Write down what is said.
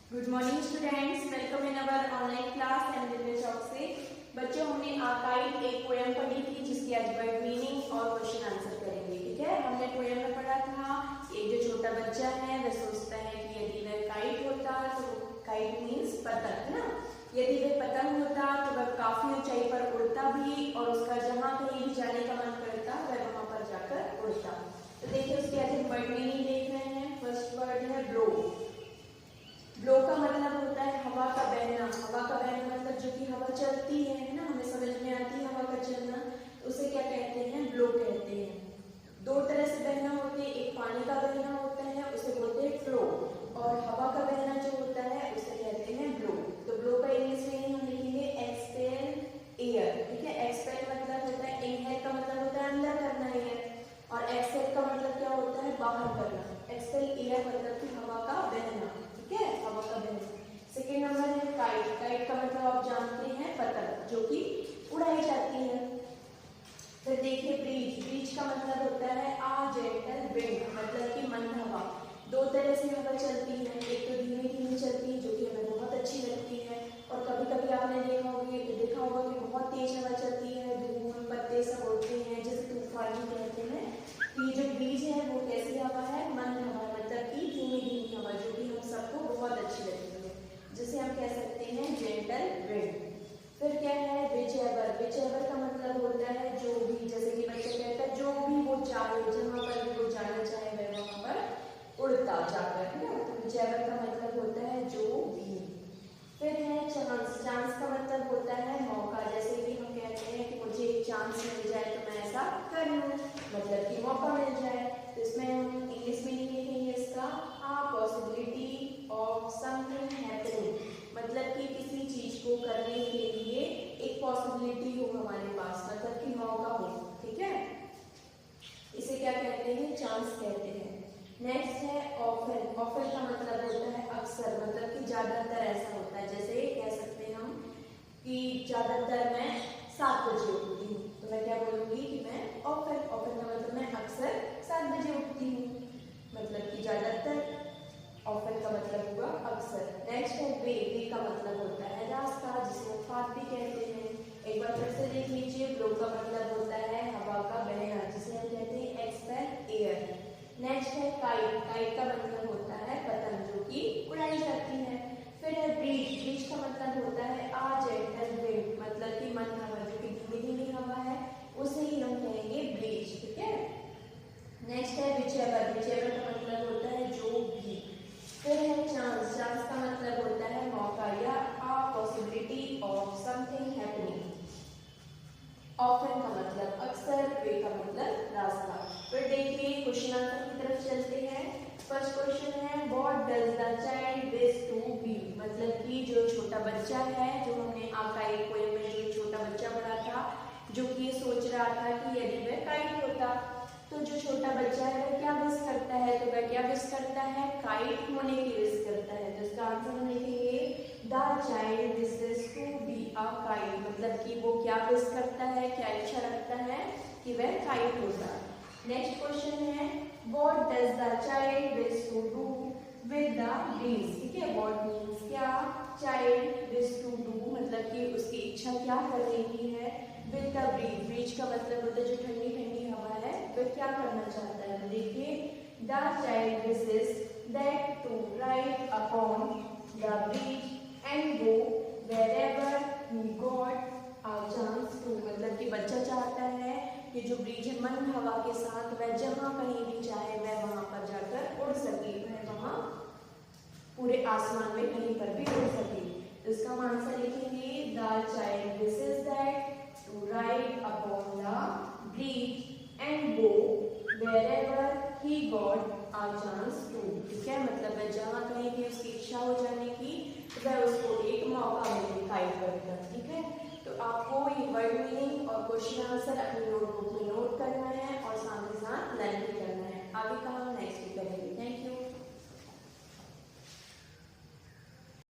Good morning students, welcome in our online class and Divya चौक से। बच्चों, हमने आर्काइव एक पोएम पढ़ी थी जिसकी आज वर्ड मीनिंग और क्वेश्चन आंसर करेंगे। ठीक है, हमने पोएम में पढ़ा था एक जो छोटा बच्चा है वह सोचता है कि यदि वह काइट होता तो काइट मीन्स पतंग है ना। यदि वह पतंग होता तो वह काफी ऊंचाई पर उड़ता भी और उसका जहाँ कहीं भी जाने का मन करता वह वहां पर जाकर उड़ता। तो देखिए उसके आज हम वर्ड मीनिंग देख रहे हैं। फर्स्ट वर्ड है ब्लो। ब्लो का मतलब होता है हवा का बहना। हवा का बहना मतलब जो कि हवा चलती है ना, हमें समझ में आती है हवा का चलना, तो उसे क्या कहते हैं? ब्लो कहते हैं। दो तरह से बहना होते हैं, एक पानी का बहना होता है उसे बोलते हैं फ्लो, और हवा का बहना जो होता है उसे कहते हैं ब्लो। तो ब्लो का इंग्लिश मीनिंग हम लिखेंगे एक्सपेल एयर। ठीक है, एक्सपेल मतलब होता है इनहेल का मतलब होता है अंदर करना एयर, और एक्सपेल का मतलब क्या होता है? बाहर करना। एक्सपेल एयर मतलब कि हवा का बहना। ठीक है, हवा का बहना। सेकेंड नंबर है काइट। काइट का मतलब आप जानते हैं पतंग, जो कि उड़ाई जाती है। फिर देखिए ब्रीज। ब्रीज का मतलब होता है आ जेंटल विंड, मतलब कि मंद हवा। दो तरह से हवा चलती है, एक तो धीमी धीमी चलती है जो कि हमें बहुत अच्छी लगती है, और कभी कभी आपने देखा होगा कि बहुत तेज हवा चलती है, धूल पत्ते सब उड़ते हैं जिसे तूफान भी कहते हैं। तो ये जो ब्रीज है वो कैसी हवा है? मंद हवा, मतलब कि धीमी धीमी हवा जो कि हम सबको बहुत अच्छी लगती है, जिसे हम कह सकते हैं जेंटल विंड। फिर क्या है? विचएवर। विचएवर का मतलब होता है जो भी, जैसे कि बच्चा कहता है जो भी वो चाहे, जहाँ पर भी वो जाना चाहे वह वहां पर उड़ता जाकर, है ना। तो विचएवर का मतलब होता है जो भी। फिर है चांस। चांस का मतलब होता है मौका। जैसे कि हम कहते हैं कि मुझे एक चांस मिल जाए तो मैं ऐसा कर लूँ, मतलब कि मौका मिल जाए। तो इसमें हम इंग्लिश मीनिंग लिखेंगे इसका पॉसिबिलिटी ऑफ समथिंग हैपनिंग, मतलब कि किसी चीज को करने के लिए एक पॉसिबिलिटी हो हमारे पास, मतलब कि मौका हो। ठीक है, इसे क्या कहते हैं? चांस कहते हैं। नेक्स्ट है ऑफन। ऑफन का मतलब होता है अक्सर, मतलब कि ज्यादातर ऐसा होता है। जैसे कह सकते हैं हम कि ज्यादातर मैं 7 बजे उठती हूँ, तो मैं क्या बोलूंगी कि मैं ऑफन। ऑफन का मतलब मैं अक्सर 7 बजे उठती हूँ, मतलब कि ज्यादातर। ऑफन का मतलब हुआ अक्सर। नेक्स्ट है वे। वे का मतलब होता है रास्ता, जिसे हम पाथ भी कहते हैं। एक बार फिर से देख लीजिए। ब्लो का मतलब होता है हवा का बहना, जिसे हम कहते हैं एक्सपेल एयर। नेक्स्ट है काइट। काइट का मतलब होता है पतंग, जो कि उड़ाई जाती है। फिर है ब्रीज। ब्रीज का मतलब होता है आ जेंटल विंड, मतलब कि मंद हवा, जो कि धीमी धीमी हवा है, उसे ही हम कहेंगे ब्रीज। ठीक है। नेक्स्ट है विचएवर। विचएवर का मतलब होता है जो भी। फिर है चांस। चांस का मतलब होता है मौका या possibility of something happening. Often का मतलब अक्सर, वे का मतलब रास्ता। फिर देखिए क्वेश्चन आंसर की तरफ चलते हैं। फर्स्ट क्वेश्चन है what does the child wish to be, मतलब कि जो छोटा बच्चा है, जो हमने आपका एक पोएम में जो छोटा बच्चा पढ़ा था, जो कि ये सोच रहा था कि यदि वह काइट होता, तो जो छोटा बच्चा है वह क्या विश करता है? तो वह क्या विश करता है? काइट होने की विश करता है। तो इसका आंसर हम लिखेंगे the child wishes to be a kite, मतलब कि वो क्या विश करता है, क्या इच्छा रखता है कि वह काइट होता। नेक्स्ट क्वेश्चन है what does the child wish to do with the breeze. ठीक है, व्हाट मीन्स क्या, चाइल्ड विश टू डू मतलब कि उसकी इच्छा क्या करने की है, विद द ब्रीज। ब्रीज का मतलब होता है जो ठंडी ठंडी हवा है, वह क्या करना चाहता है। तो देखिए the child wishes that to ride upon the bridge and go wherever he got a chance to, मतलब कि बच्चा चाहता है कि जो ब्रिज है मंद हवा के साथ वह जहाँ कहीं भी चाहे वह वहां पर जाकर उड़ सके, वह वहां पूरे आसमान में कहीं पर भी उड़ सके। तो इसका हम आंसर लिखेंगे the child wishes that to ride upon the bridge and go wherever he got a chance to। ठीक है, मतलब वह जहाँ कहीं भी उसकी इच्छा हो जाने की, वह उसको एक मौका मिले काइट करकर। ठीक है, तो आपको ये वर्ड मीनिंग और क्वेश्चन आंसर अपनी नोटबुक में नोट करना है और साथ ही साथ लर्न भी करना है। आगे का हम